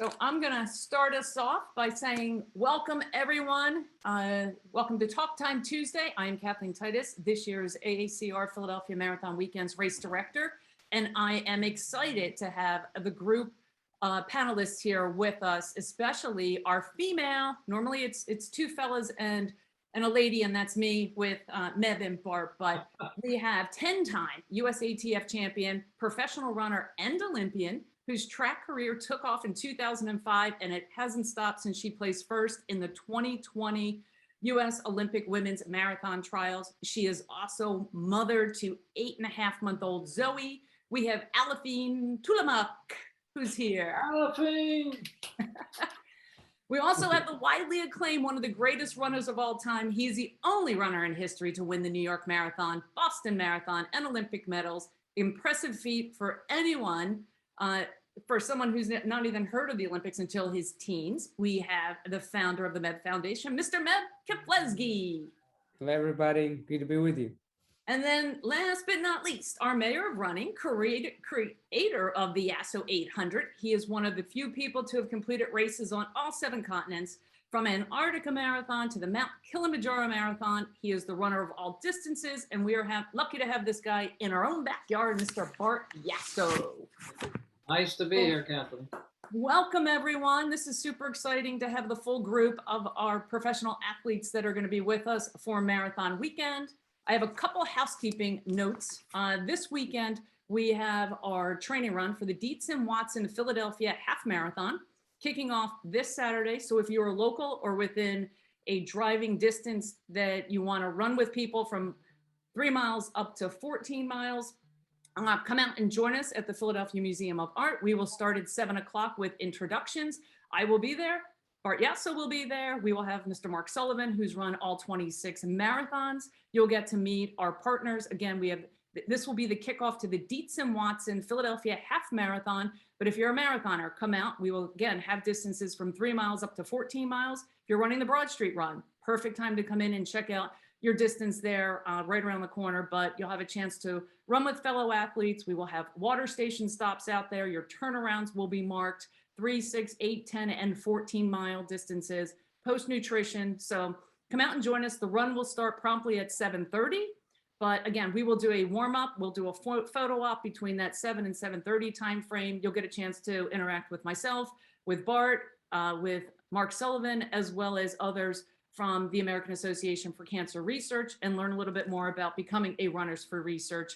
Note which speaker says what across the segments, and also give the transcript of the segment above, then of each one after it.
Speaker 1: So I'm going to start us off by saying welcome, everyone. Welcome to Talk Time Tuesday. I am Kathleen Titus, this year's AACR Philadelphia Marathon Weekends race director, and I am excited to have the group panelists here with us, especially our female. Normally it's two fellas and a lady, and that's me with Meb and Bart, but we have 10-time USATF champion, professional runner, and Olympian, whose track career took off in 2005, and it hasn't stopped since she placed first in the 2020 U.S. Olympic Women's Marathon Trials. She is also mother to 8.5-month-old Zoe. We have Alafine Tulamak, who's here.
Speaker 2: Alafine!
Speaker 1: We also have the widely acclaimed, one of the greatest runners of all time. He is the only runner in history to win the New York Marathon, Boston Marathon, and Olympic medals. Impressive feat for anyone. For someone who's not even heard of the Olympics until his teens. We have the founder of the Meb Foundation, Mr. Meb Keflezgy.
Speaker 2: Hello, everybody. Good to be with you.
Speaker 1: And then last but not least, our mayor of running, creator of the Yasso 800. He is one of the few people to have completed races on all 7 continents, from Antarctica Marathon to the Mount Kilimanjaro Marathon. He is the runner of all distances, and we are lucky to have this guy in our own backyard, Mr. Bart Yasso.
Speaker 3: Nice to be here, Kathleen.
Speaker 1: Welcome, everyone. This is super exciting to have the full group of our professional athletes that are going to be with us for Marathon Weekend. I have a couple housekeeping notes. This weekend, we have our training run for the Dietz and Watson Philadelphia Half Marathon, kicking off this Saturday. So if you're local or within a driving distance that you want to run with people from 3 miles up to 14 miles, come out and join us at the Philadelphia Museum of Art. We will start at 7 o'clock with introductions. I will be there. Bart Yasso will be there. We will have Mr. Mark Sullivan, who's run all 26 marathons. You'll get to meet our partners. Again, this will be the kickoff to the Dietz and Watson Philadelphia Half Marathon. But if you're a marathoner, come out. We will, again, have distances from 3 miles up to 14 miles. If you're running the Broad Street Run, perfect time to come in and check out your distance there, right around the corner, but you'll have a chance to run with fellow athletes. We will have water station stops out there. Your turnarounds will be marked 3, 6, 8, 10, and 14 mile distances, post nutrition. So come out and join us. The run will start promptly at 7:30. But again, we will do a warm up. We'll do a photo op between that 7 and 7:30 time frame. You'll get a chance to interact with myself, with Bart, with Mark Sullivan, as well as others from the American Association for Cancer Research, and learn a little bit more about becoming a Runners for Research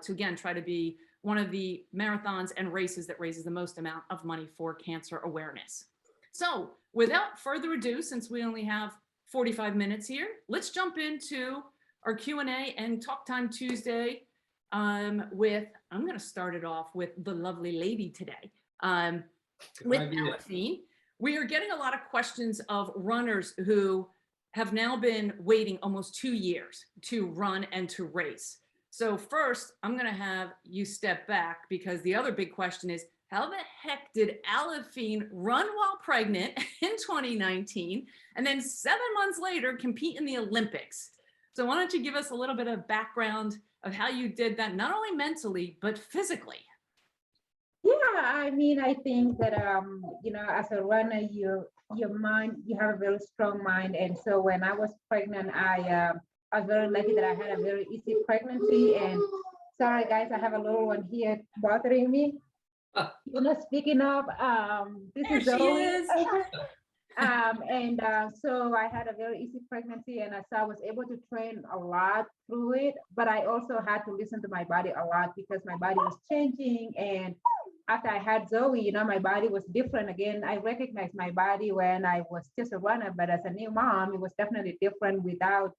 Speaker 1: to, again, try to be one of the marathons and races that raises the most amount of money for cancer awareness. So without further ado, since we only have 45 minutes here, let's jump into our Q&A and Talk Time Tuesday I'm going to start it off with the lovely lady today, with Alafine. We are getting a lot of questions of runners who have now been waiting almost 2 years to run and to race. So first, I'm going to have you step back, because the other big question is, how the heck did Alafine run while pregnant in 2019 and then 7 months later compete in the Olympics? So why don't you give us a little bit of background of how you did that, not only mentally, but physically?
Speaker 4: Yeah, I mean, I think that, as a runner, your mind, you have a very strong mind. And so when I was pregnant, I was very lucky that I had a very easy pregnancy. And sorry, guys, I have a little one here bothering me. Speaking of, this is Zoe. So I had a very easy pregnancy, and so I was able to train a lot through it, but I also had to listen to my body a lot, because my body was changing. And after I had Zoe, my body was different again. I recognized my body when I was just a runner, but as a new mom, it was definitely different without,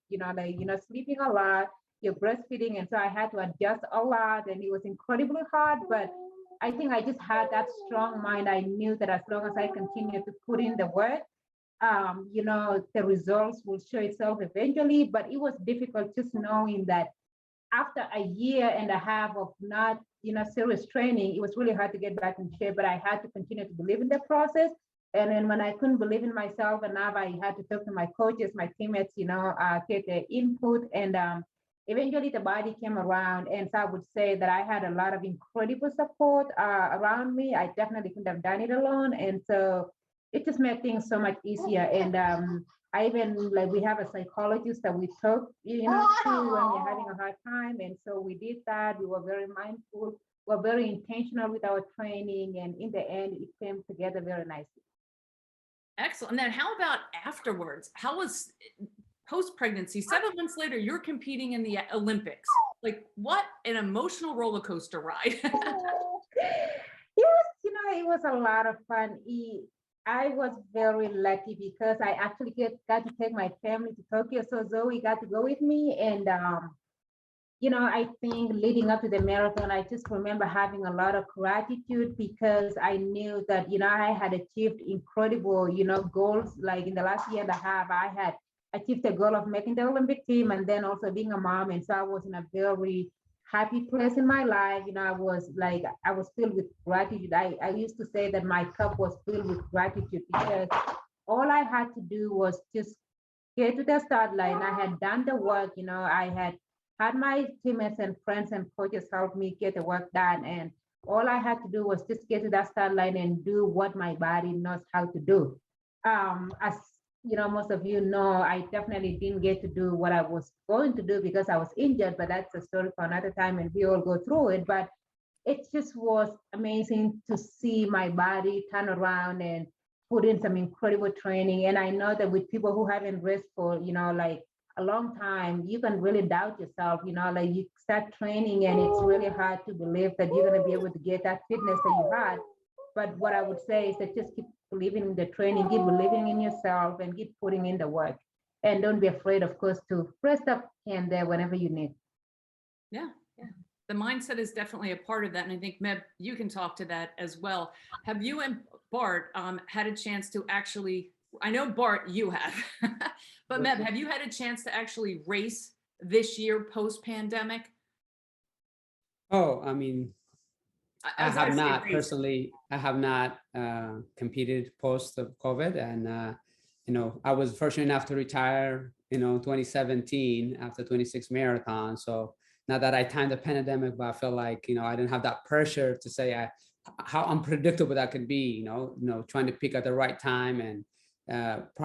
Speaker 4: sleeping a lot, you're breastfeeding. And so I had to adjust a lot, and it was incredibly hard, but I think I just had that strong mind. I knew that as long as I continued to put in the work, the results will show itself eventually. But it was difficult just knowing that after a year and a half of not, serious training, it was really hard to get back in shape. But I had to continue to believe in the process. And then when I couldn't believe in myself enough, I had to talk to my coaches, my teammates, get their input. And eventually the body came around. And so I would say that I had a lot of incredible support around me. I definitely couldn't have done it alone. And so it just made things so much easier. And I even like we have a psychologist that we talk, to when we're having a hard time. And so we did that. We were very mindful, we were very intentional with our training. And in the end, it came together very nicely.
Speaker 1: Excellent. And then how about afterwards? How was post-pregnancy? 7 months later, you're competing in the Olympics. Like what an emotional roller coaster ride.
Speaker 4: It was a lot of fun. I was very lucky because I actually got to take my family to Tokyo. So Zoe got to go with me. And, I think leading up to the marathon, I just remember having a lot of gratitude because I knew that, I had achieved incredible, goals. Like in the last year and a half, I had achieved the goal of making the Olympic team and then also being a mom. And so I was in a very happy place in my life. I was filled with gratitude. I used to say that my cup was filled with gratitude because all I had to do was just get to the start line. I had done the work, I had my teammates and friends and coaches help me get the work done. And all I had to do was just get to that start line and do what my body knows how to do. As most of you know, I definitely didn't get to do what I was going to do because I was injured, but that's a story for another time and we all go through it. But it just was amazing to see my body turn around and put in some incredible training. And I know that with people who haven't raced for, like a long time, you can really doubt yourself, like you start training and it's really hard to believe that you're going to be able to get that fitness that you had. But what I would say is that just keep believing in the training, keep believing in yourself and keep putting in the work. And don't be afraid, of course, to rest up here and there whenever you need.
Speaker 1: Yeah. The mindset is definitely a part of that. And I think, Meb, you can talk to that as well. Have you and Bart had a chance to actually, I know Bart, you have, but Meb, have you had a chance to actually race this year post-pandemic?
Speaker 2: Oh, I mean, I
Speaker 1: As I
Speaker 2: have
Speaker 1: say,
Speaker 2: not
Speaker 1: race.
Speaker 2: personally, I have not competed post of COVID. And, I was fortunate enough to retire, 2017 after 26 marathons. So not that I timed the pandemic, but I felt like, I didn't have that pressure to say how unpredictable that could be, trying to pick at the right time and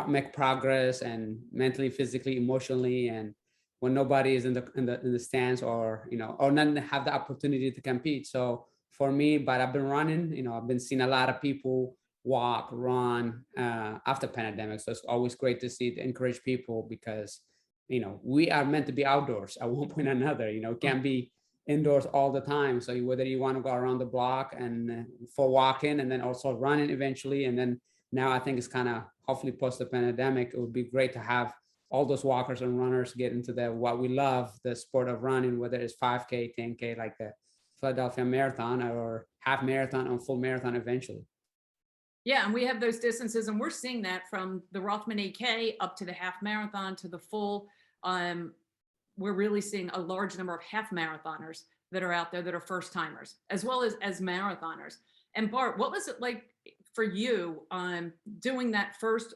Speaker 2: make progress and mentally, physically, emotionally. And when nobody is in the stands or, or none have the opportunity to compete. So for me, but I've been running, I've been seeing a lot of people walk, run after pandemic. So it's always great to see to encourage people because, we are meant to be outdoors at one point or another, can't be indoors all the time. So whether you want to go around the block and for walking and then also running eventually. And then now I think it's kind of hopefully post the pandemic, it would be great to have all those walkers and runners get into what we love, the sport of running, whether it's 5K, 10K, like the Philadelphia Marathon or half marathon or full marathon eventually.
Speaker 1: Yeah, and we have those distances, and we're seeing that from the Rothman 8K up to the half marathon to the full. We're really seeing a large number of half marathoners that are out there that are first timers, as well as marathoners. And Bart, what was it like for you doing that first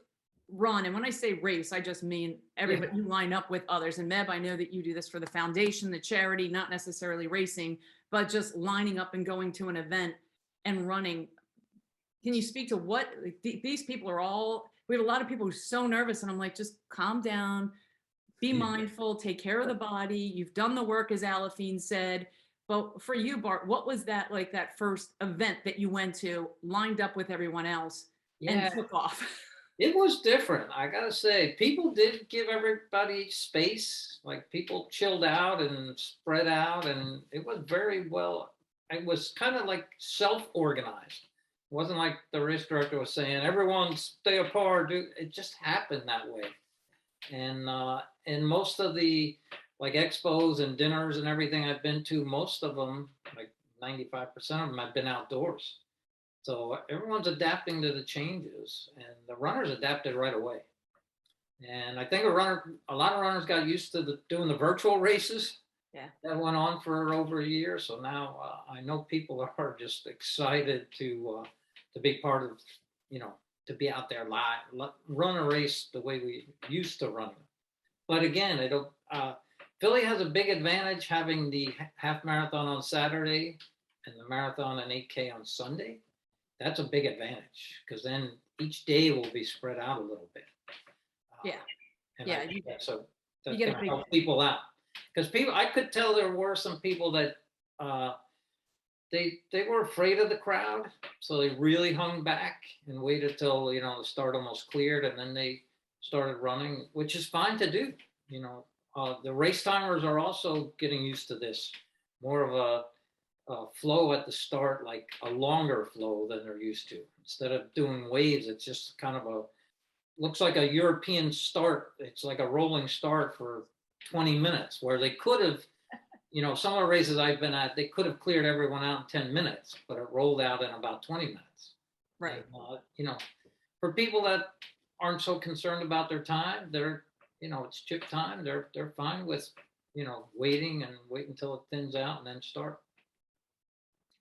Speaker 1: run? And when I say race, I just mean everybody, you line up with others. And Meb, I know that you do this for the foundation, the charity, not necessarily racing, but just lining up and going to an event and running. Can you speak to what these people are all, we have a lot of people who are so nervous and I'm like, just calm down, be mindful, take care of the body. You've done the work, as Alafine said. But for you, Bart, what was that like, that first event that you went to, lined up with everyone else and took off?
Speaker 3: It was different. I gotta say, people did give everybody space. Like people chilled out and spread out, and it was very well. It was kind of like self-organized. It wasn't like the race director was saying, "Everyone stay apart." It just happened that way. And most of the like expos and dinners and everything I've been to, most of them, like 95% of them, I've been outdoors. So everyone's adapting to the changes, and the runners adapted right away. And I think a lot of runners got used to doing the virtual races.
Speaker 1: Yeah.
Speaker 3: That went on for over a year. So now I know people are just excited to be part of, to be out there live, run a race the way we used to run it. But again, Philly has a big advantage having the half marathon on Saturday and the marathon and 8K on Sunday. That's a big advantage because then each day will be spread out a little bit.
Speaker 1: Yeah.
Speaker 3: And
Speaker 1: Yeah,
Speaker 3: I think so that's
Speaker 1: get a
Speaker 3: gonna
Speaker 1: big-
Speaker 3: help people out. Because I could tell there were some people that they were afraid of the crowd, so they really hung back and waited till the start almost cleared, and then they started running, which is fine to do. The race timers are also getting used to this, more of a flow at the start, like a longer flow than they're used to. Instead of doing waves, it's just kind of looks like a European start. It's like a rolling start for 20 minutes, where they could have, some of the races I've been at, they could have cleared everyone out in 10 minutes, but it rolled out in about 20 minutes.
Speaker 1: Right.
Speaker 3: And, for people that aren't so concerned about their time, they're, it's chip time. They're fine with, waiting until it thins out and then start.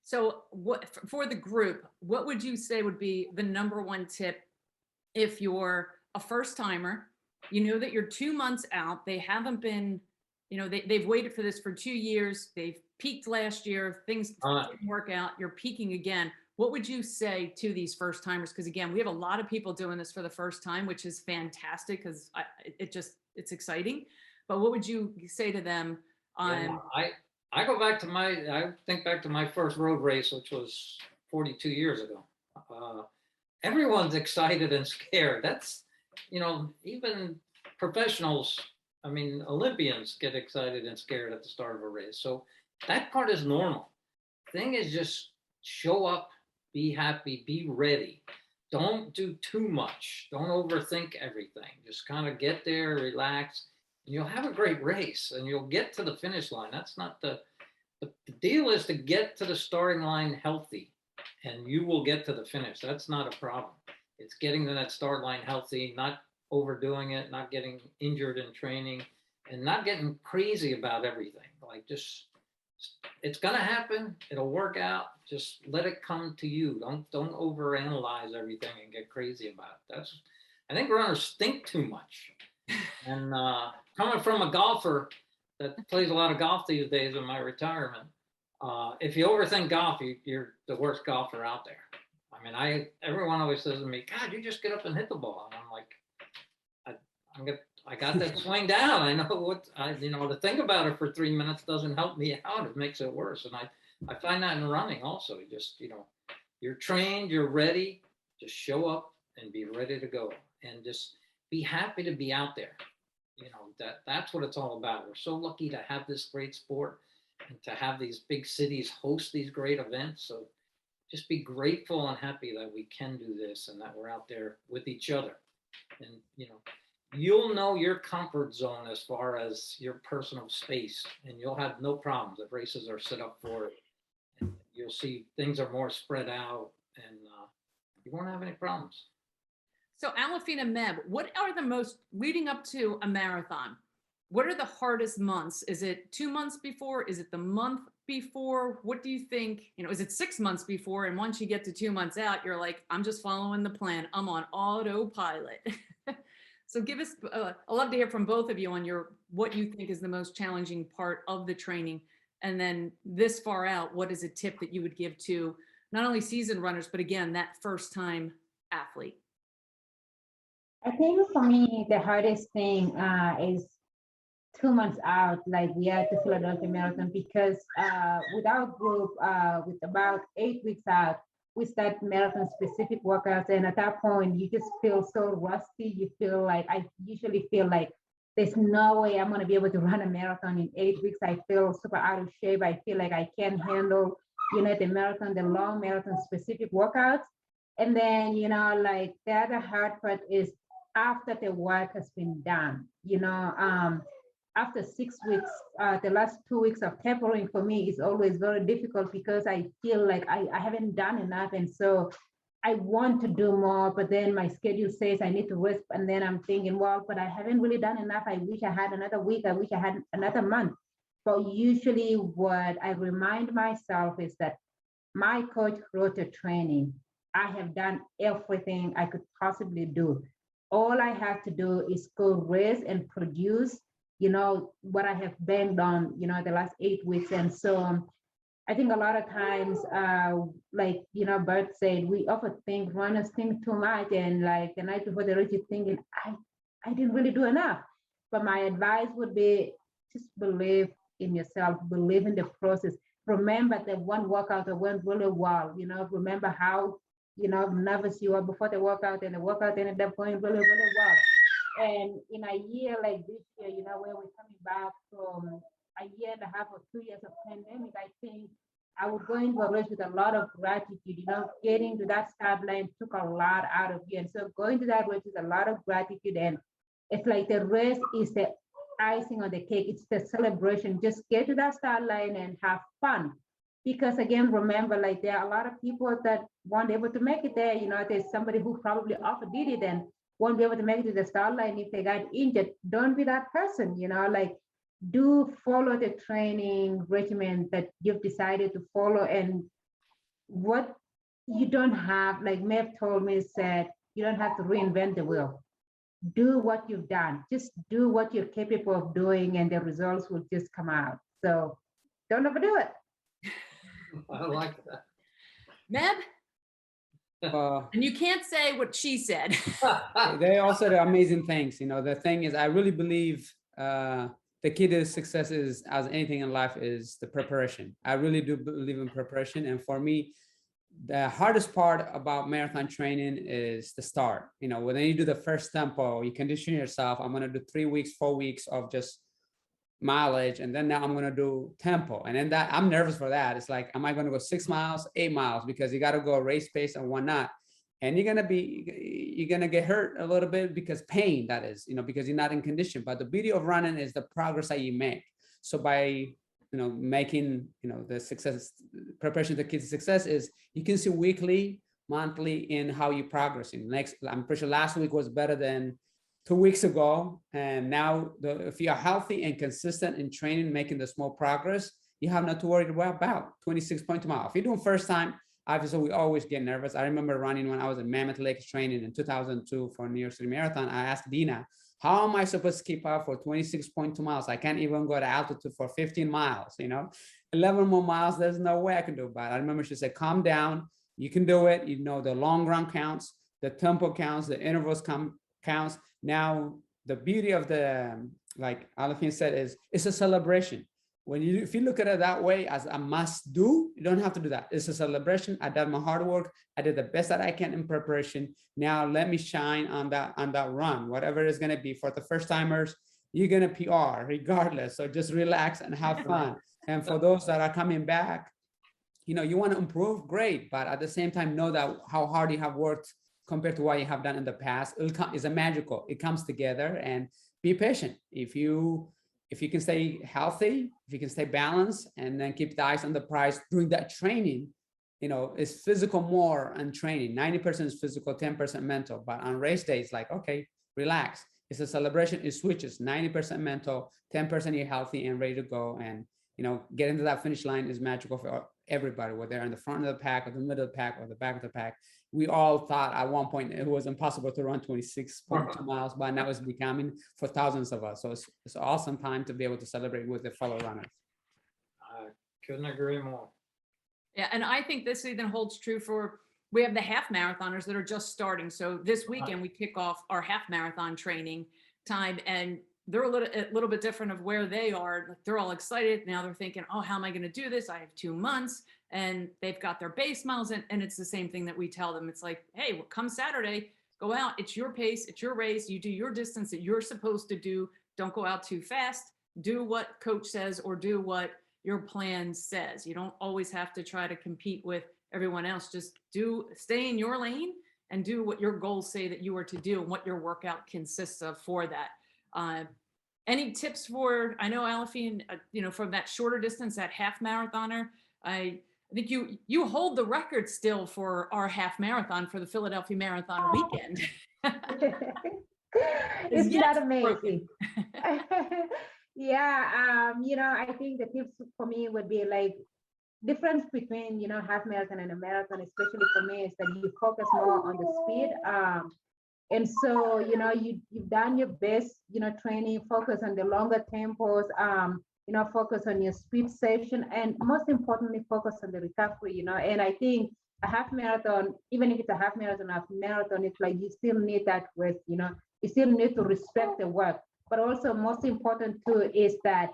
Speaker 1: So what for the group, what would you say would be the number one tip if you're a first timer, that you're 2 months out, they haven't been, they've waited for this for 2 years, they've peaked last year, things didn't work out, you're peaking again. What would you say to these first timers? Because again, we have a lot of people doing this for the first time, which is fantastic because it's exciting. But what would you say to them?
Speaker 3: I go back to I think back to my first road race, which was 42 years ago. Everyone's excited and scared. That's, even professionals, I mean, Olympians get excited and scared at the start of a race. So that part is normal. Thing is just show up, be happy, be ready. Don't do too much. Don't overthink everything. Just kind of get there, relax, and you'll have a great race and you'll get to the finish line. That's not the deal is to get to the starting line healthy, and you will get to the finish. That's not a problem. It's getting to that start line healthy, not overdoing it, not getting injured in training, and not getting crazy about everything. Like it's gonna happen. It'll work out. Just let it come to you. Don't overanalyze everything and get crazy about it. I think runners think too much. And coming from a golfer that plays a lot of golf these days in my retirement, if you overthink golf, you're the worst golfer out there. I mean, everyone always says to me, "God, you just get up and hit the ball." And I'm like, I got that swing down. I know to think about it for 3 minutes doesn't help me out. It makes it worse. And I find that in running also. You just, you're trained, you're ready. Just show up and be ready to go, and just be happy to be out there. That's what it's all about. We're so lucky to have this great sport and to have these big cities host these great events. So just be grateful and happy that we can do this and that we're out there with each other. And, you'll know your comfort zone as far as your personal space, and you'll have no problems if races are set up for it. And you'll see things are more spread out, and you won't have any problems.
Speaker 1: So Alafina Meb, what are the most leading up to a marathon? What are the hardest months? Is it 2 months before? Is it the month before? What do you think? Is it 6 months before? And once you get to 2 months out, you're like, I'm just following the plan. I'm on autopilot. So give us, I'd love to hear from both of you on what you think is the most challenging part of the training. And then this far out, what is a tip that you would give to not only seasoned runners, but again, that first time athlete?
Speaker 4: I think for me, the hardest thing is 2 months out, like we are at the Philadelphia Marathon, because with our group, with about 8 weeks out, we start marathon specific workouts. And at that point, you just feel so rusty. You feel like, I usually feel like there's no way I'm going to be able to run a marathon in 8 weeks. I feel super out of shape. I feel like I can't handle, the marathon, the long marathon specific workouts. And then, like the other hard part is after the work has been done, after 6 weeks, the last 2 weeks of tapering for me is always very difficult because I feel like I haven't done enough. And so I want to do more, but then my schedule says I need to rest. And then I'm thinking, well, but I haven't really done enough. I wish I had another week. I wish I had another month. But usually what I remind myself is that my coach wrote a training. I have done everything I could possibly do. All I have to do is go race and produce, what I have been on, the last 8 weeks. And so I think a lot of times, like, Bert said, we overthink, runners think too much. And like the night before the race, you're thinking, I didn't really do enough. But my advice would be just believe in yourself, believe in the process. Remember that one workout that went really well, remember how, nervous you were before the workout, and the workout ended up going really, really well. And in a year like this year, where we're coming back from a year and a half or 2 years of pandemic, I think I would go into a race with a lot of gratitude. Getting to that start line took a lot out of you. And so going to that race with a lot of gratitude. And it's like the race is the icing on the cake. It's the celebration. Just get to that start line and have fun. Because again, remember, like there are a lot of people that weren't able to make it there. There's somebody who probably overdid it and won't be able to make it to the start line if they got injured. Don't be that person, like do follow the training regimen that you've decided to follow. And what you don't have, like Mev told me, said, you don't have to reinvent the wheel. Do what you've done. Just do what you're capable of doing, and the results will just come out. So don't overdo it.
Speaker 3: I like that.
Speaker 1: Meb,
Speaker 2: Uh,
Speaker 1: and you can't say what she said.
Speaker 2: they also do amazing things. The thing is, I really believe the key to success is, as anything in life, is the preparation. I really do believe in preparation. And for me, the hardest part about marathon training is the start. When you do the first tempo, you condition yourself. I'm going to do 3 weeks, 4 weeks of just mileage, and then now I'm going to do tempo. And then that I'm nervous for that. It's like, am I going to go 6 miles, 8 miles? Because you got to go race pace and whatnot. And you're going to get hurt a little bit because pain, that is, because you're not in condition. But the beauty of running is the progress that you make. So by making the success preparation to kids' success is you can see weekly, monthly in how you're progressing. I'm pretty sure last week was better than 2 weeks ago. And now if you're healthy and consistent in training, making the small progress, you have not to worry about 26.2 miles. If you're doing first time, obviously we always get nervous. I remember running when I was in Mammoth Lake training in 2002 for New York City Marathon. I asked Dina, how am I supposed to keep up for 26.2 miles? I can't even go to altitude for 15 miles, 11 more miles. There's no way I can do it. But I remember she said, calm down. You can do it. The long run counts, the tempo counts, the intervals counts. Now, the beauty of the, like Alafin said, is it's a celebration. If you look at it that way as a must do, you don't have to do that. It's a celebration. I did my hard work. I did the best that I can in preparation. Now let me shine on that run, whatever it's going to be. For the first timers, you're going to PR regardless. So just relax and have fun. And for those that are coming back, you want to improve, great. But at the same time, know that how hard you have worked compared to what you have done in the past. It's a magical. It comes together, and be patient. If you can stay healthy, if you can stay balanced, and then keep the eyes on the prize during that training, it's physical more and training. 90% is physical, 10% mental. But on race day, it's like, okay, relax. It's a celebration. It switches 90% mental, 10% you're healthy and ready to go. And, getting to that finish line is magical for everybody, whether they're in the front of the pack or the middle of the pack or the back of the pack. We all thought at one point it was impossible to run 26.2 miles, but now it's becoming for thousands of us. So it's an awesome time to be able to celebrate with the fellow runners.
Speaker 3: I couldn't agree more.
Speaker 1: Yeah, and I think this even holds true for, we have the half marathoners that are just starting. So this weekend we kick off our half marathon training time, and they're a little bit different of where they are. They're all excited. Now they're thinking, oh, how am I going to do this? I have 2 months, and they've got their base miles. And it's the same thing that we tell them. It's like, hey, well, come Saturday, go out. It's your pace. It's your race. You do your distance that you're supposed to do. Don't go out too fast. Do what coach says, or do what your plan says. You don't always have to try to compete with everyone else. Just stay in your lane and do what your goals say that you are to do and what your workout consists of for that. Any tips for, I know Alafine, from that shorter distance, that half marathoner, I think you hold the record still for our half marathon for the Philadelphia Marathon weekend.
Speaker 4: Isn't that amazing? Yeah, I think the tips for me would be like, difference between half marathon and a marathon, especially for me, is that you focus more on the speed. And so, you've done your best, training, focus on the longer tempos, focus on your speed session, and most importantly, focus on the recovery, and I think a half marathon, even if it's a half marathon, it's like you still need that rest, you still need to respect the work. But also most important too is that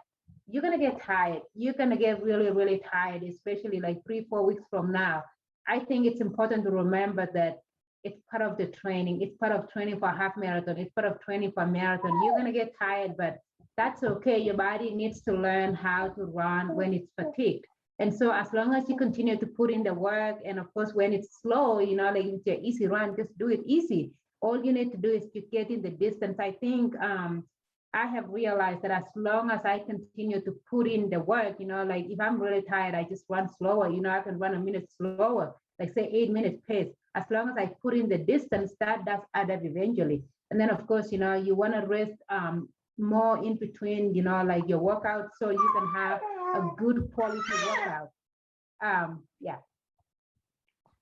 Speaker 4: you're gonna get tired. You're gonna get really, really tired, especially like 3, 4 weeks from now. I think it's important to remember that it's part of the training. It's part of training for a half marathon. It's part of training for a marathon. You're gonna get tired, but that's okay. Your body needs to learn how to run when it's fatigued. And so as long as you continue to put in the work, and of course, when it's slow, like it's your easy run, just do it easy. All you need to do is to get in the distance. I think I have realized that as long as I continue to put in the work, like if I'm really tired, I just run slower, I can run a minute slower, like say 8 minutes pace. As long as I put in the distance, that does add up eventually. And then of course, you want to rest more in between, like your workout, so you can have a good quality workout. Yeah.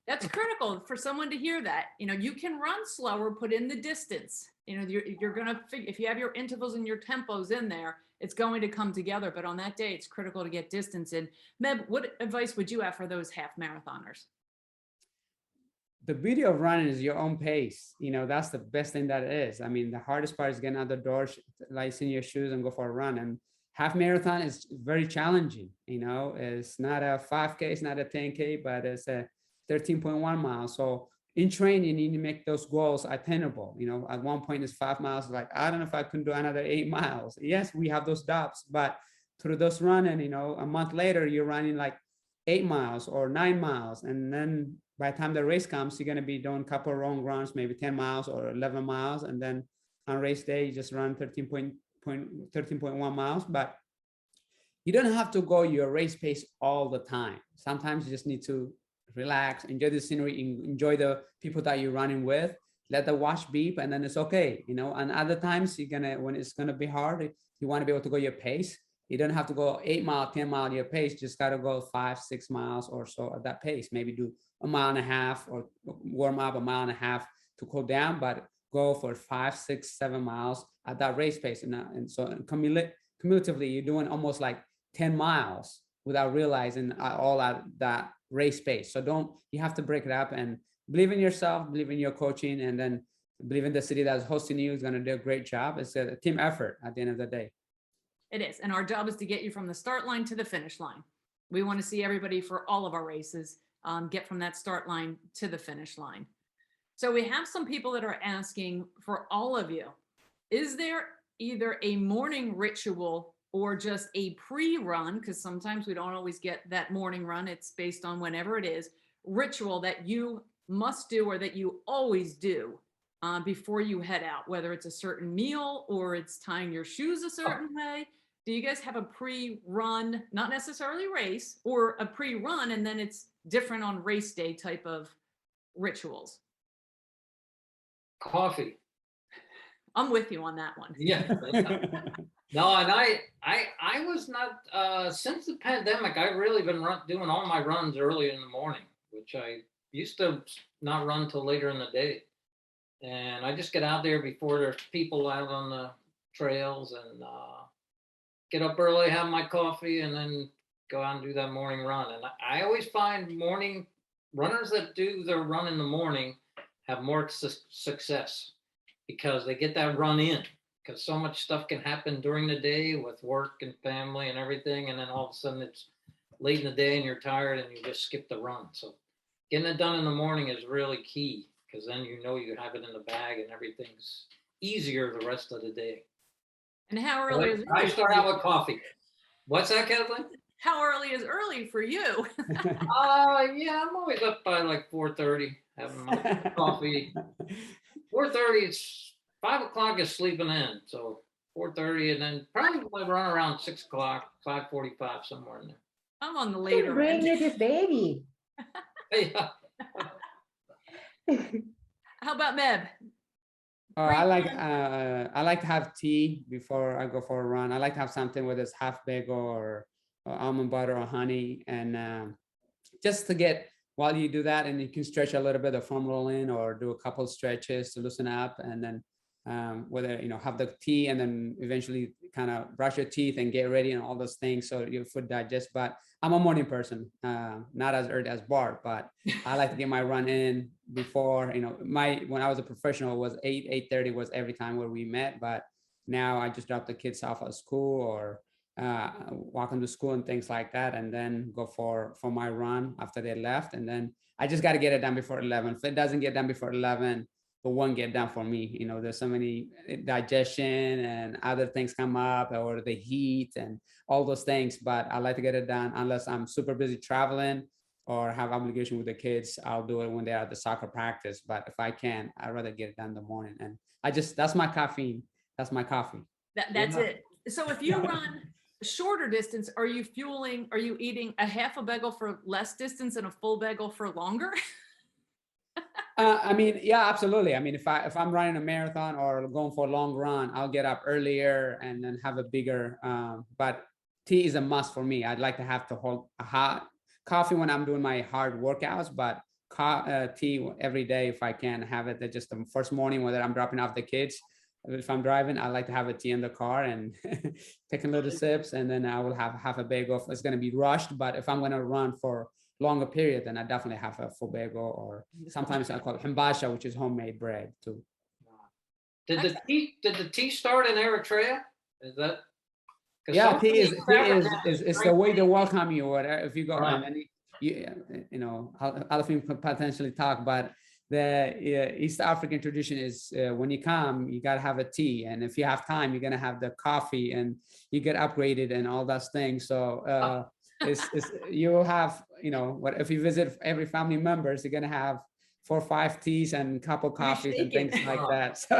Speaker 1: That's critical for someone to hear that. You can run slower, put in the distance. You're going to, if you have your intervals and your tempos in there, it's going to come together. But on that day, it's critical to get distance in. Meb, what advice would you have for those half marathoners?
Speaker 2: The beauty of running is your own pace. That's the best thing that it is. I mean, the hardest part is getting out the door, lacing your shoes and go for a run. And half marathon is very challenging. It's not a 5K, it's not a 10K, but it's a 13.1 miles. So in training, you need to make those goals attainable. At one point it's 5 miles. Like, I don't know if I can do another 8 miles. Yes, we have those doubts, but through those running, a month later, you're running like 8 miles or 9 miles. And then by the time the race comes, you're going to be doing a couple of long runs, maybe 10 miles or 11 miles. And then on race day, you just run 13.1 miles. But you don't have to go your race pace all the time. Sometimes you just need to relax, enjoy the scenery, enjoy the people that you're running with, let the watch beep, and then it's okay. And other times when it's gonna be hard, you want to be able to go your pace. You don't have to go 8 mile, 10 mile your pace. Just got to go 5, 6 miles or so at that pace. Maybe do a mile and a half or warm up a mile and a half to cool down, but go for 5, 6, 7 miles at that race pace. And so cumulatively, you're doing almost like 10 miles without realizing all at that race pace. So you have to break it up and believe in yourself, believe in your coaching, and then believe in the city that's hosting you is going to do a great job. It's a team effort at the end of the day.
Speaker 1: It is. And our job is to get you from the start line to the finish line. We want to see everybody for all of our races get from that start line to the finish line. So we have some people that are asking for all of you, is there either a morning ritual or just a pre-run, because sometimes we don't always get that morning run, it's based on whenever it is, ritual that you must do or that you always do before you head out, whether it's a certain meal or it's tying your shoes a certain way? Do you guys have a pre-run, not necessarily race, or a pre-run and then it's different on race day type of rituals?
Speaker 3: Coffee.
Speaker 1: I'm with you on that one.
Speaker 3: Yeah. No, and I was not since the pandemic. I've really been doing all my runs early in the morning, which I used to not run till later in the day. And I just get out there before there's people out on the trails and get up early, have my coffee, and then go out and do that morning run. And I always find morning runners that do their run in the morning have more success because they get that run in. Because so much stuff can happen during the day with work and family and everything, and then all of a sudden it's late in the day and you're tired and you just skip the run. So getting it done in the morning is really key, because then you have it in the bag and everything's easier the rest of the day.
Speaker 1: And how early is it?
Speaker 3: I start out with coffee. What's that, Kathleen?
Speaker 1: How early is early for you?
Speaker 3: Yeah, I'm always up by like 4:30 having my coffee. 4:30, it's 5 o'clock is sleeping in, so 4:30, and then probably run around 6 o'clock, 5:45, somewhere in there.
Speaker 1: I'm on the later
Speaker 4: Bring
Speaker 1: end.
Speaker 4: me this baby.
Speaker 3: Yeah.
Speaker 1: How about Meb?
Speaker 2: I like to have tea before I go for a run. I like to have something whether it's half bagel or almond butter or honey, and just to get while you do that, and you can stretch a little bit of foam roll in or do a couple stretches to loosen up, and then whether have the tea, and then eventually kind of brush your teeth and get ready and all those things so your food digests. But I'm a morning person, not as early as Bart, but I like to get my run in before, when I was a professional, it was 8:30 was every time where we met. But now I just drop the kids off at school or walk them to school and things like that, and then go for my run after they left. And then I just got to get it done before 11. If it doesn't get done before 11, it won't get done for me. There's so many digestion and other things come up, or the heat and all those things. But I like to get it done unless I'm super busy traveling or have obligation with the kids. I'll do it when they're at the soccer practice. But if I can, I'd rather get it done in the morning. And that's my caffeine. That's my coffee.
Speaker 1: That's it. So if you run shorter distance, are you eating a half a bagel for less distance and a full bagel for longer?
Speaker 2: Yeah, absolutely. If I'm running a marathon or going for a long run, I'll get up earlier and then have a bigger, but tea is a must for me. I'd like to have to hold a hot coffee when I'm doing my hard workouts, but tea every day if I can have it. Just the first morning, whether I'm dropping off the kids. If I'm driving, I like to have a tea in the car and taking little sips, and then I will have half a bagel. It's going to be rushed, but if I'm going to run for longer period, then I definitely have a full bagel, or sometimes I call it himbasha, which is homemade bread too.
Speaker 3: Did the tea start in Eritrea? Is that?
Speaker 2: Yeah, tea is the way they welcome you. Or if you go,
Speaker 3: Right.
Speaker 2: and other things could potentially talk, but the East African tradition is when you come, you gotta have a tea, and if you have time, you're gonna have the coffee, and you get upgraded and all those things. So you'll have what if you visit every family members, you're gonna have 4 or 5 teas and a couple coffees and things like that. So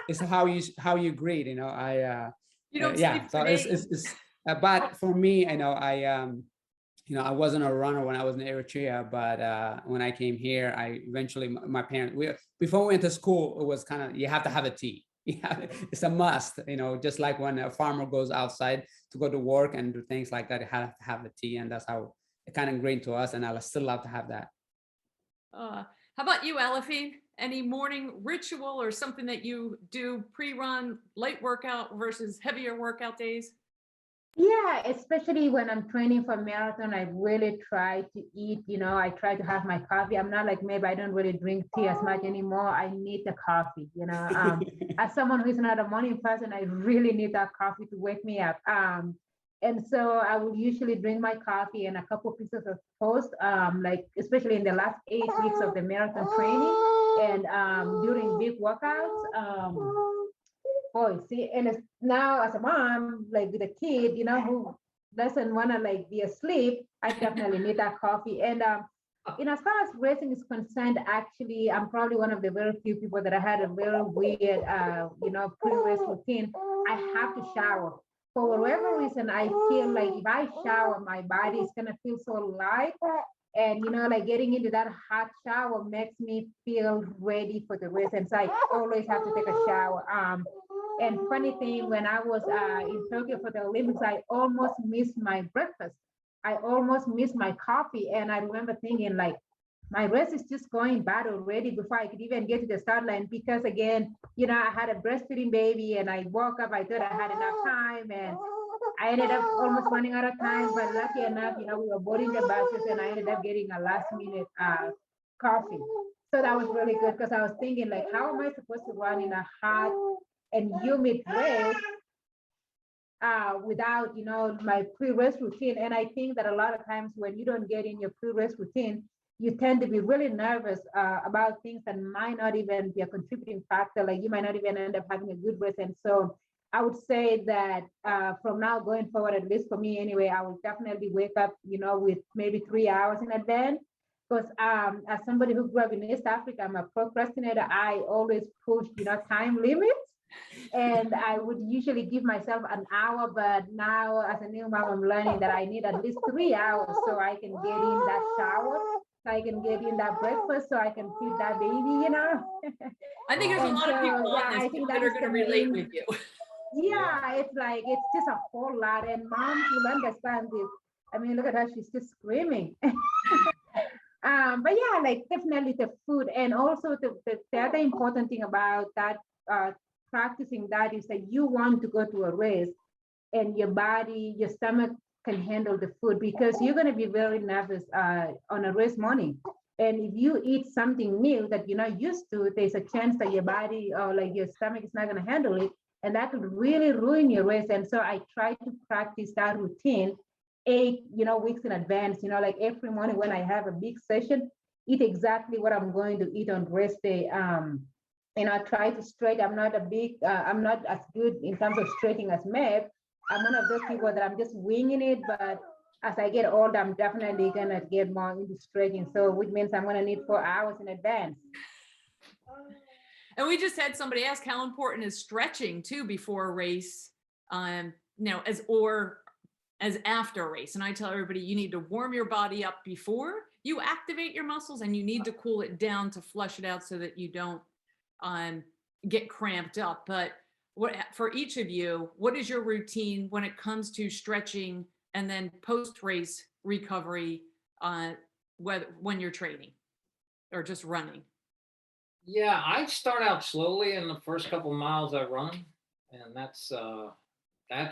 Speaker 2: it's how you greet.
Speaker 1: You don't
Speaker 2: Yeah.
Speaker 1: sleep
Speaker 2: So
Speaker 1: for days.
Speaker 2: but for me, I wasn't a runner when I was in Eritrea, but when I came here, I eventually, my parents, before we went to school, it was kind of, you have to have a tea. Yeah, it's a must, just like when a farmer goes outside to go to work and do things like that, you have to have a tea, and that's how it kind of ingrained to us, and I still love to have that.
Speaker 1: How about you, Alafine? Any morning ritual or something that you do pre-run, light workout versus heavier workout days?
Speaker 4: Yeah, especially when I'm training for marathon, I really try to eat, I try to have my coffee. I'm not like, maybe I don't really drink tea as much anymore. I need the coffee, as someone who's not a morning person, I really need that coffee to wake me up. And so I will usually drink my coffee and a couple pieces of toast, like especially in the last 8 weeks of the marathon training and during big workouts. Oh, see, and it's now as a mom, like with a kid, who doesn't want to like be asleep, I definitely need that coffee. And as far as racing is concerned, actually, I'm probably one of the very few people that I had a very weird, pre-race routine. I have to shower. For whatever reason, I feel like if I shower, my body is gonna feel so light. And like getting into that hot shower makes me feel ready for the race. And so I always have to take a shower. And funny thing, when I was in Tokyo for the Olympics, I almost missed my breakfast. I almost missed my coffee. And I remember thinking like, my race is just going bad already before I could even get to the start line. Because again, I had a breastfeeding baby and I woke up, I thought I had enough time, and I ended up almost running out of time. But lucky enough, we were boarding the buses and I ended up getting a last minute coffee. So that was really good, because I was thinking like, how am I supposed to run in a hot and humid race without my pre-race routine? And I think that a lot of times when you don't get in your pre-race routine, you tend to be really nervous about things that might not even be a contributing factor. Like you might not even end up having a good race. And so I would say that from now going forward, at least for me anyway, I will definitely wake up with maybe 3 hours in advance. Because as somebody who grew up in East Africa, I'm a procrastinator. I always push time limits. And I would usually give myself an hour, but now as a new mom, I'm learning that I need at least 3 hours so I can get in that shower, so I can get in that breakfast, so I can feed that baby.
Speaker 1: I think there's a lot of people on this
Speaker 4: I think
Speaker 1: that are going to relate with you.
Speaker 4: Yeah, it's just a whole lot, and moms will understand this. I mean, look at her, she's just screaming. But yeah, like definitely the food, and also the other important thing about that practicing that is that you want to go to a race, and your body, your stomach can handle the food because you're going to be very nervous on a race morning. And if you eat something new that you're not used to, there's a chance that your body or like your stomach is not going to handle it. And that could really ruin your race. And so I try to practice that routine 8 weeks in advance, like every morning when I have a big session, eat exactly what I'm going to eat on race day. And I try to stretch. I'm not as good in terms of stretching as Mev. I'm one of those people that I'm just winging it, but as I get older, I'm definitely gonna get more into stretching. So which means I'm gonna need 4 hours in advance.
Speaker 1: And we just had somebody ask how important is stretching too before a race, as after a race. And I tell everybody you need to warm your body up before you activate your muscles, and you need to cool it down to flush it out so that you don't get cramped up. But for each of you, what is your routine when it comes to stretching and then post-race recovery when you're training or just running?
Speaker 3: Yeah, I start out slowly in the first couple miles I run, and that's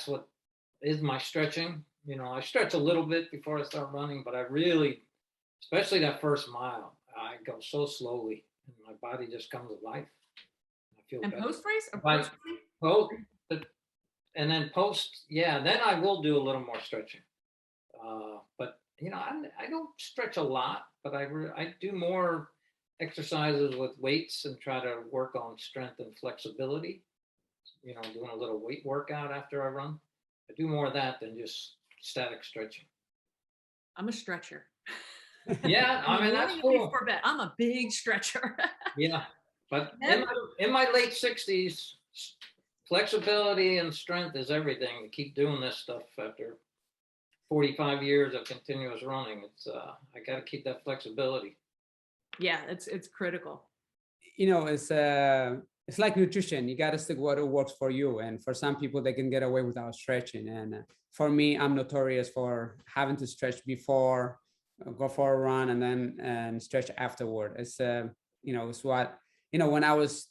Speaker 3: what is my stretching. I stretch a little bit before I start running, but I really, especially that first mile, I go so slowly, and my body just comes alive. I feel
Speaker 1: And
Speaker 3: better.
Speaker 1: post-race or
Speaker 3: But
Speaker 1: post-running?
Speaker 3: and then yeah, then I will do a little more stretching. But I don't stretch a lot, but I do more exercises with weights and try to work on strength and flexibility. Doing a little weight workout after I run. I do more of that than just static stretching.
Speaker 1: I'm a stretcher.
Speaker 3: Yeah, I mean that's cool.
Speaker 1: Before bed, I'm a big stretcher.
Speaker 3: Yeah, but in my late 60s, flexibility and strength is everything to keep doing this stuff after 45 years of continuous running. It's I got to keep that flexibility.
Speaker 1: Yeah, it's critical.
Speaker 2: It's like nutrition. You got to stick what works for you. And for some people, they can get away without stretching. And for me, I'm notorious for having to stretch before, go for a run, and stretch afterward. It's it's what when I was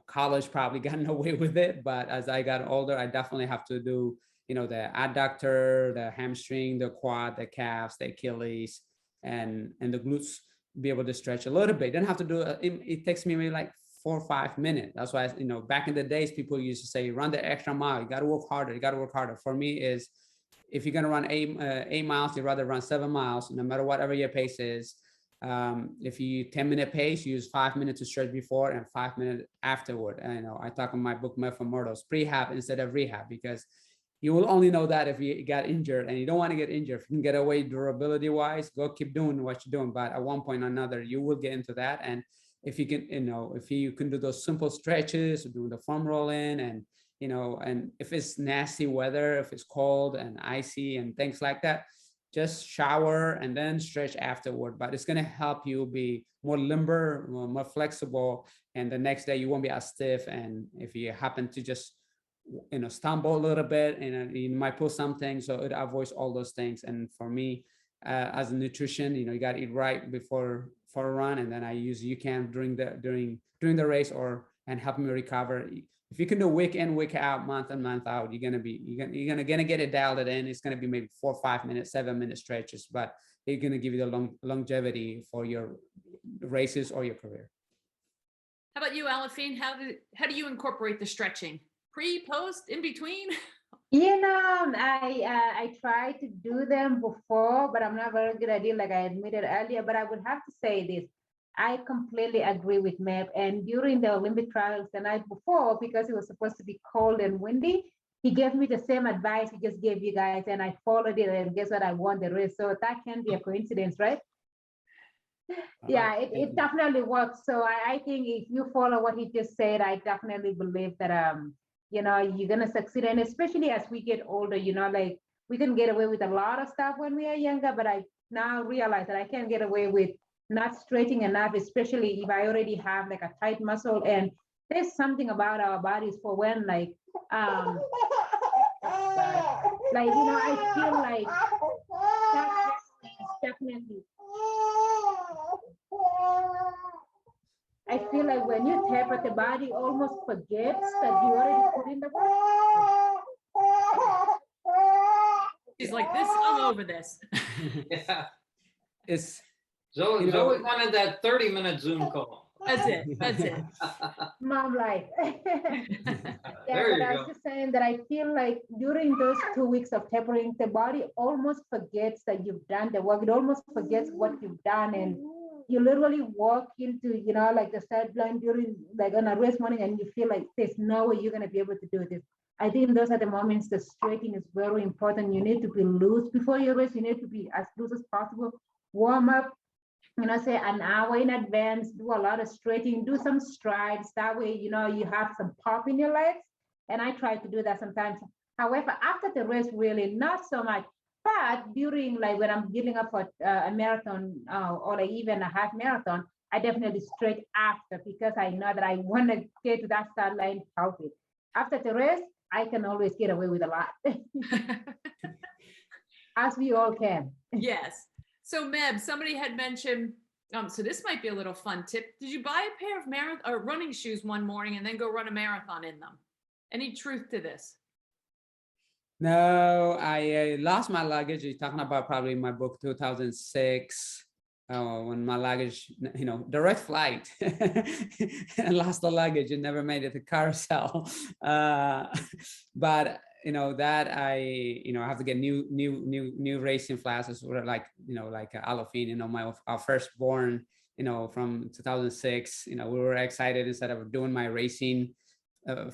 Speaker 2: college, probably gotten away with it. But as I got older, I definitely have to do the adductor, the hamstring, the quad, the calves, the Achilles, and the glutes. Be able to stretch a little bit. Don't have to do it takes me maybe like 4 or 5 minutes. That's why back in the days, people used to say run the extra mile. You got to work harder. You got to work harder. For me, is if you're gonna run 8 miles, you'd rather run 7 miles, no matter whatever your pace is. If you 10-minute pace, use 5 minutes to stretch before and 5 minutes afterward. And I talk in my book Metaphormortals, prehab instead of rehab, because you will only know that if you got injured, and you don't want to get injured. If you can get away durability wise, go keep doing what you're doing. But at one point or another, you will get into that. And if you can, if you can do those simple stretches, do the foam roll in, and and if it's nasty weather, if it's cold and icy and things like that, just shower and then stretch afterward. But it's going to help you be more limber, more flexible, and the next day you won't be as stiff. And if you happen to just stumble a little bit, and you might pull something, so it avoids all those things. And for me, as a nutrition, you got to eat right before for a run, and then I use UCAN during the race and help me recover. If you can do week in, week out, month in, month out, you're gonna get it dialed in. It's gonna be maybe 4 or 5 minutes, 7-minute stretches, but they're gonna give you the longevity for your races or your career.
Speaker 1: How about you, Alafine? How do you incorporate the stretching? Pre, post, in between?
Speaker 4: I try to do them before, but I'm not very good at it, like I admitted earlier. But I would have to say this. I completely agree with Meb. And during the Olympic trials the night before, because it was supposed to be cold and windy, he gave me the same advice he just gave you guys, and I followed it, and guess what? I won the race. So that can be a coincidence, right? Yeah, it definitely works. So I think if you follow what he just said, I definitely believe that you're gonna succeed. And especially as we get older, like we can get away with a lot of stuff when we are younger, but I now realize that I can't get away with not stretching enough, especially if I already have like a tight muscle. And there's something about our bodies for when I feel like that definitely I feel like when you taper, the body almost forgets that you already put in the work.
Speaker 1: She's like, this, I'm over this.
Speaker 3: Yeah.
Speaker 2: It's,
Speaker 3: Zoe,
Speaker 2: You know-
Speaker 3: Zoe wanted that 30-minute Zoom call.
Speaker 1: That's it. That's it.
Speaker 4: Mom life. Yeah,
Speaker 3: There
Speaker 4: but
Speaker 3: you
Speaker 4: I was
Speaker 3: go.
Speaker 4: just saying that I feel like during those 2 weeks of tapering, the body almost forgets that you've done the work. It almost forgets what you've done. And you literally walk into, like the sideline during, like on a race morning, and you feel like there's no way you're going to be able to do this. I think those are the moments the stretching is very important. You need to be loose before your race. You need to be as loose as possible. Warm up, say an hour in advance, do a lot of stretching, do some strides. That way, you have some pop in your legs. And I try to do that sometimes. However, after the race, really not so much. But during, like when I'm gearing up for a marathon or even a half marathon, I definitely stretch after because I know that I want to get to that start line healthy. After the race, I can always get away with a lot, as we all can.
Speaker 1: Yes. So Meb, somebody had mentioned, so this might be a little fun tip. Did you buy a pair of marathon or running shoes one morning and then go run a marathon in them? Any truth to this?
Speaker 2: No, I lost my luggage. You're talking about probably my book 2006, when my luggage, direct flight, and lost the luggage and never made it to carousel. But that I have to get new racing flashes, or like Alafine, our firstborn, from 2006. We were excited instead of doing my racing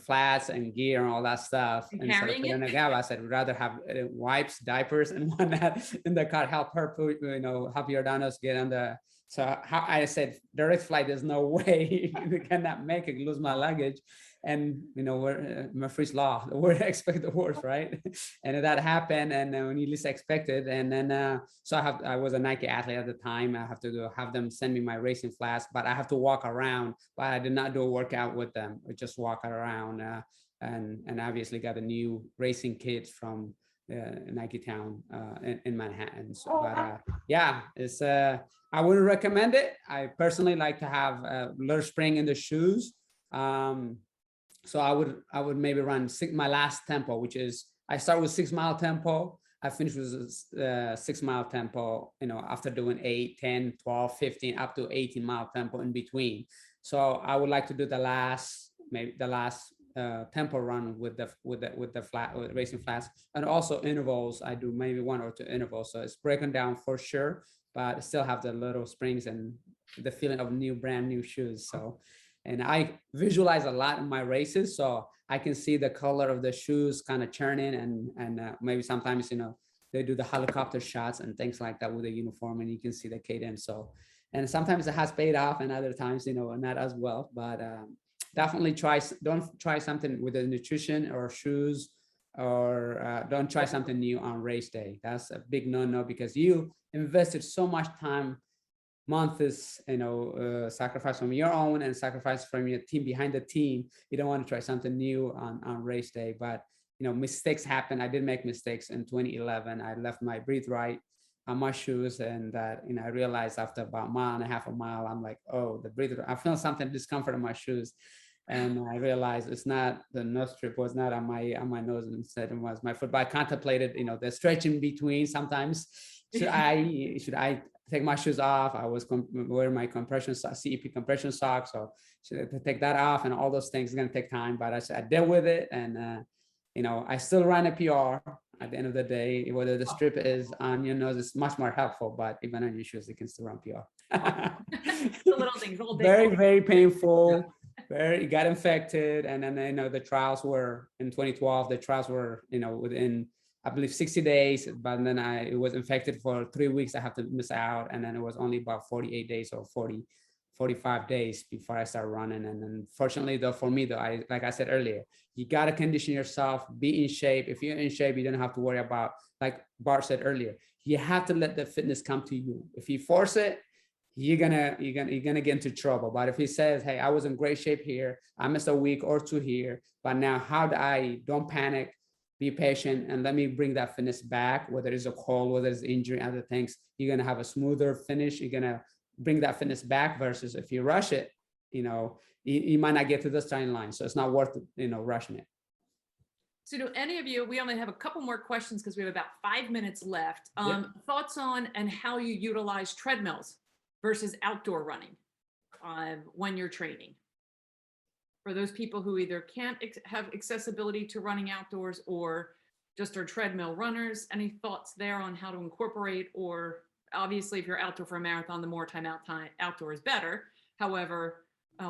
Speaker 2: flats and gear and all that stuff.
Speaker 1: And
Speaker 2: And instead of
Speaker 1: carrying
Speaker 2: putting
Speaker 1: it?
Speaker 2: a gap, I said, we'd rather have wipes, diapers, and whatnot in the car, help her put, help Jordanos get on the. So I said, direct flight, there's no way we cannot make it, lose my luggage. And, we're Murphy's Law, the word expect the worst, right? And that happened, and when you least expected. And then, so I was a Nike athlete at the time. I have to have them send me my racing flats, but I have to walk around. But I did not do a workout with them. I just walk around, and obviously got a new racing kit from Nike Town in Manhattan. So, but yeah, it's I wouldn't recommend it. I personally like to have a little spring in the shoes. So I would maybe run my last tempo, which is I start with 6 mile tempo. I finish with 6 mile tempo, after doing 8, 10, 12, 15, up to 18 mile tempo in between. So I would like to do the last tempo run with the racing flats, and also intervals. I do maybe 1 or 2 intervals. So it's broken down for sure, but I still have the little springs and the feeling of brand new shoes. So. And I visualize a lot in my races, so I can see the color of the shoes kind of churning, and maybe sometimes they do the helicopter shots and things like that with the uniform, and you can see the cadence. So, and sometimes it has paid off, and other times not as well. But definitely don't try something with the nutrition or shoes, or don't try something new on race day. That's a big no-no, because you invested so much time, months, sacrifice from your own and sacrifice from your team behind the team. You don't want to try something new on race day. But mistakes happen. I did make mistakes in 2011. I left my breathe right on my shoes, and that I realized after about a mile and a half, I'm like, oh, the breathe, I feel something discomfort in my shoes. And I realized it's not, the nose strip was not on my nose, instead it was my foot. But I contemplated, the stretch in between. Sometimes should I take my shoes off? I was wearing my CEP compression socks, so should I take that off? And all those things are going to take time, but I dealt with it. And I still ran a PR at the end of the day. Whether the strip is on your nose, it's much more helpful, but even on your shoes, you can still run PR.
Speaker 1: The little things, little
Speaker 2: Very, very painful. It got infected. And then the trials were in 2012. The trials were within, I believe, 60 days, but then it was infected for 3 weeks. I have to miss out. And then it was only about 48 days or 45 days before I started running. And then fortunately though, for me though, like I said earlier, you got to condition yourself, be in shape. If you're in shape, you don't have to worry about, like Bart said earlier, you have to let the fitness come to you. If you force it, you're gonna get into trouble. But if he says, hey, I was in great shape here, I missed a week or 2 here, but now don't panic, be patient, and let me bring that fitness back, whether it's a cold, whether it's injury, other things, you're gonna have a smoother finish. You're gonna bring that fitness back, versus if you rush it, you might not get to the starting line. So it's not worth, rushing it.
Speaker 1: So do any of you, we only have a couple more questions because we have about 5 minutes left.
Speaker 3: Yeah.
Speaker 1: Thoughts on and how you utilize treadmills versus outdoor running when you're training? For those people who either can't have accessibility to running outdoors or just are treadmill runners, any thoughts there on how to incorporate, or obviously if you're outdoor for a marathon, the more time outdoor is better. However,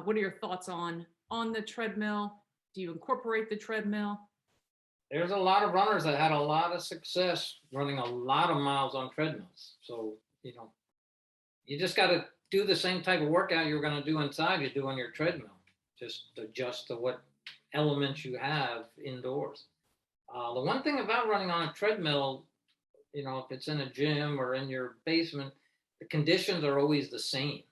Speaker 1: what are your thoughts on the treadmill? Do you incorporate the treadmill?
Speaker 3: There's a lot of runners that had a lot of success running a lot of miles on treadmills. So, you just got to do the same type of workout you're going to do inside you do on your treadmill. Just adjust to what elements you have indoors. The one thing about running on a treadmill, if it's in a gym or in your basement, the conditions are always the same.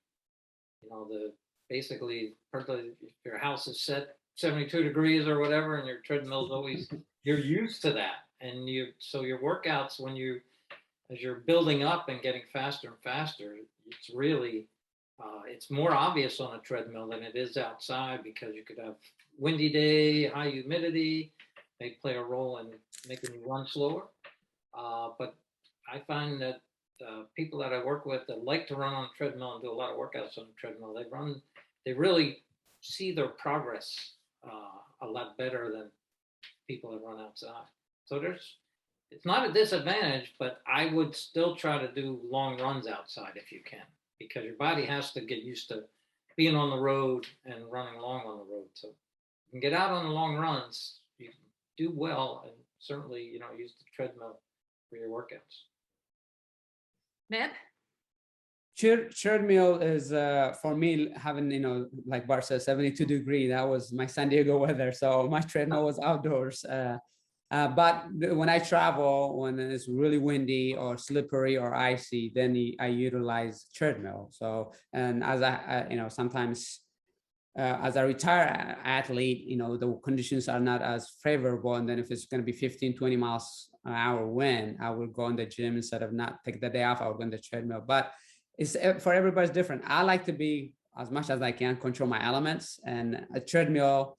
Speaker 3: Basically, if your house is set 72 degrees or whatever, and your treadmill is always, you're used to that. And so your workouts, as you're building up and getting faster and faster, it's really, it's more obvious on a treadmill than it is outside, because you could have windy day, high humidity, may play a role in making you run slower. But I find that people that I work with that like to run on a treadmill and do a lot of workouts on a treadmill, they really see their progress a lot better than people that run outside. So it's not a disadvantage, but I would still try to do long runs outside if you can, because your body has to get used to being on the road and running long on the road. So you can get out on the long runs, you can do well, and certainly, use the treadmill for your workouts.
Speaker 1: Ned?
Speaker 2: Treadmill is for me, having, like Bart said, 72 degree, that was my San Diego weather. So my treadmill was outdoors. But when I travel, when it's really windy or slippery or icy, then I utilize treadmill. So, and as sometimes as a retired athlete, the conditions are not as favorable. And then if it's going to be 15, 20 miles an hour wind, I will go in the gym instead of not take the day off. I will go in the treadmill. But it's for everybody's different. I like to be, as much as I can, control my elements, and a treadmill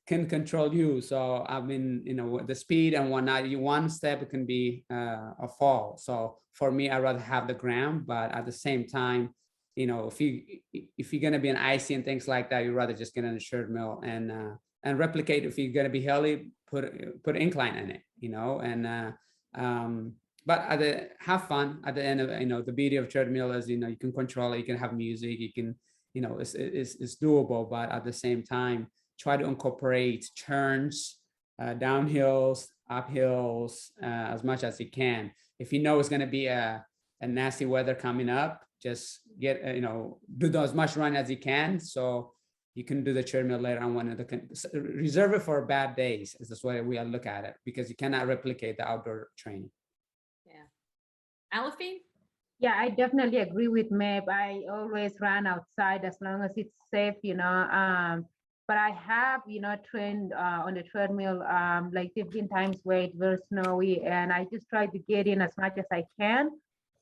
Speaker 2: can control you. So the speed and whatnot, one step, it can be a fall. So for me, I'd rather have the ground, but at the same time, if you're going to be an icy and things like that, you'd rather just get in a treadmill and replicate. If you're going to be healthy, put incline in it, but have fun at the end of the beauty of treadmill is, you can control it, you can have music, you can, it's doable, but at the same time, try to incorporate turns, downhills, uphills, as much as you can. If you know it's going to be a nasty weather coming up, just get, do as much run as you can, so you can do the treadmill later on when reserve it for bad days. Is this way we look at it, because you cannot replicate the outdoor training.
Speaker 1: Yeah. Alfie?
Speaker 4: Yeah, I definitely agree with Meb. I always run outside as long as it's safe, but I have, trained on the treadmill. Like there've been times where it's very snowy, and I just try to get in as much as I can.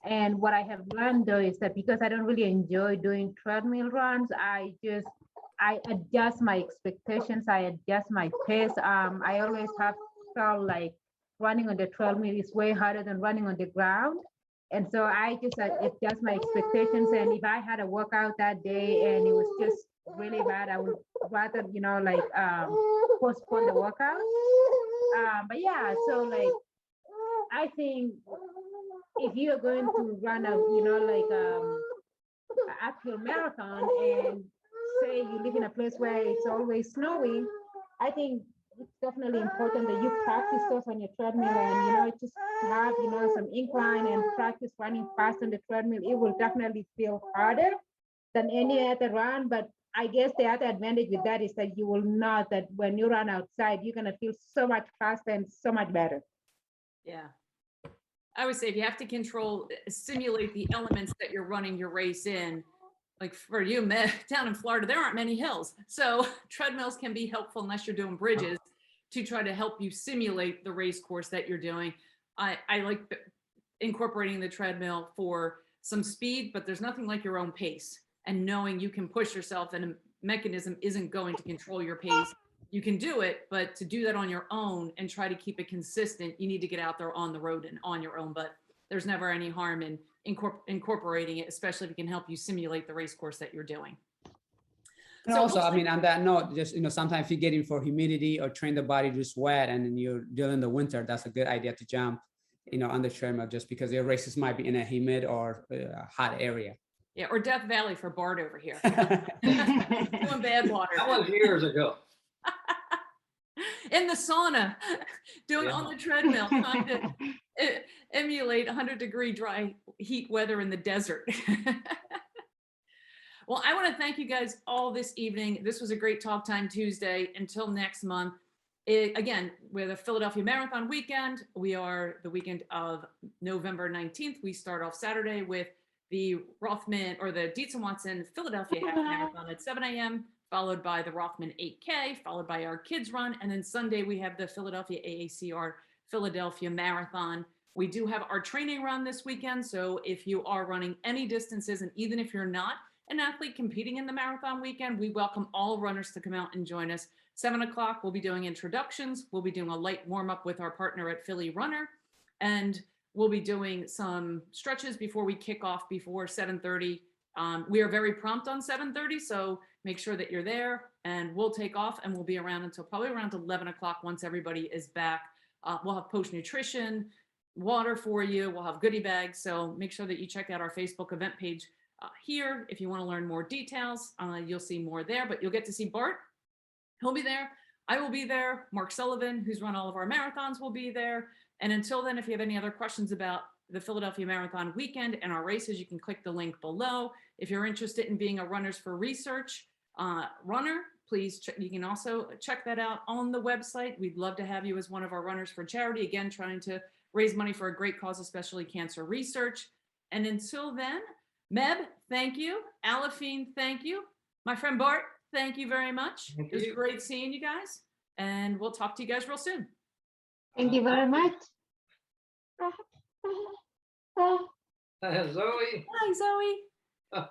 Speaker 4: And what I have learned though is that because I don't really enjoy doing treadmill runs, I adjust my expectations, I adjust my pace. I always have felt like running on the treadmill is way harder than running on the ground. And so I just adjust my expectations. And if I had a workout that day and it was just really bad, I would rather, postpone the workout. But yeah, so like, I think if you're going to run a, actual marathon, and say you live in a place where it's always snowing, I think it's definitely important that you practice those on your treadmill, and just have some incline and practice running fast on the treadmill. It will definitely feel harder than any other run, but I guess the other advantage with that is that you will know that when you run outside, you're gonna feel so much faster and so much better.
Speaker 1: Yeah. I would say if you have to simulate the elements that you're running your race in, like for you, down in Florida, there aren't many hills. So treadmills can be helpful unless you're doing bridges to try to help you simulate the race course that you're doing. I like incorporating the treadmill for some speed, but there's nothing like your own pace and knowing you can push yourself and mechanism isn't going to control your pace. You can do it, but to do that on your own and try to keep it consistent, you need to get out there on the road and on your own. But there's never any harm in incorporating it, especially if it can help you simulate the race course that you're doing.
Speaker 2: And
Speaker 1: So
Speaker 2: also, I
Speaker 1: hopefully-
Speaker 2: mean, on that note, just, sometimes if you get in for humidity or train the body to sweat and then you're during the winter, that's a good idea to jump, on the treadmill, just because your races might be in a humid or hot area.
Speaker 1: Yeah, or Death Valley for Bart over here. Doing bad water.
Speaker 3: That was years ago.
Speaker 1: In the sauna, doing
Speaker 3: Yeah.
Speaker 1: on the treadmill, trying to emulate 100-degree dry heat weather in the desert. Well, I want to thank you guys all this evening. This was a great Talk Time Tuesday. Until next month. Again, we're the Philadelphia Marathon weekend. We are the weekend of November 19th. We start off Saturday with the Rothman or the Dietz and Watson Philadelphia Half Marathon at 7 a.m., followed by the Rothman 8K, followed by our kids run. And then Sunday, we have the Philadelphia AACR Philadelphia Marathon. We do have our training run this weekend. So if you are running any distances, and even if you're not an athlete competing in the marathon weekend, we welcome all runners to come out and join us. 7 o'clock, we'll be doing introductions. We'll be doing a light warm up with our partner at Philly Runner. And we'll be doing some stretches before we kick off before 7:30. We are very prompt on 7:30, so make sure that you're there, and we'll take off and we'll be around until probably around 11 o'clock once everybody is back. We'll have post nutrition, water for you. We'll have goodie bags. So make sure that you check out our Facebook event page here. If you want to learn more details, you'll see more there, but you'll get to see Bart. He'll be there. I will be there. Mark Sullivan, who's run all of our marathons, will be there. And until then, if you have any other questions about the Philadelphia Marathon weekend and our races, you can click the link below. If you're interested in being a Runners for Research runner, please, you can also check that out on the website. We'd love to have you as one of our Runners for Charity. Again, trying to raise money for a great cause, especially cancer research. And until then, Meb, thank you. Alafine, thank you. My friend Bart, thank you very much.
Speaker 3: Thank
Speaker 1: It was
Speaker 3: you.
Speaker 1: great seeing you guys. And we'll talk to you guys real soon.
Speaker 5: Thank you very much.
Speaker 3: Zoe.
Speaker 1: Hi, Zoe.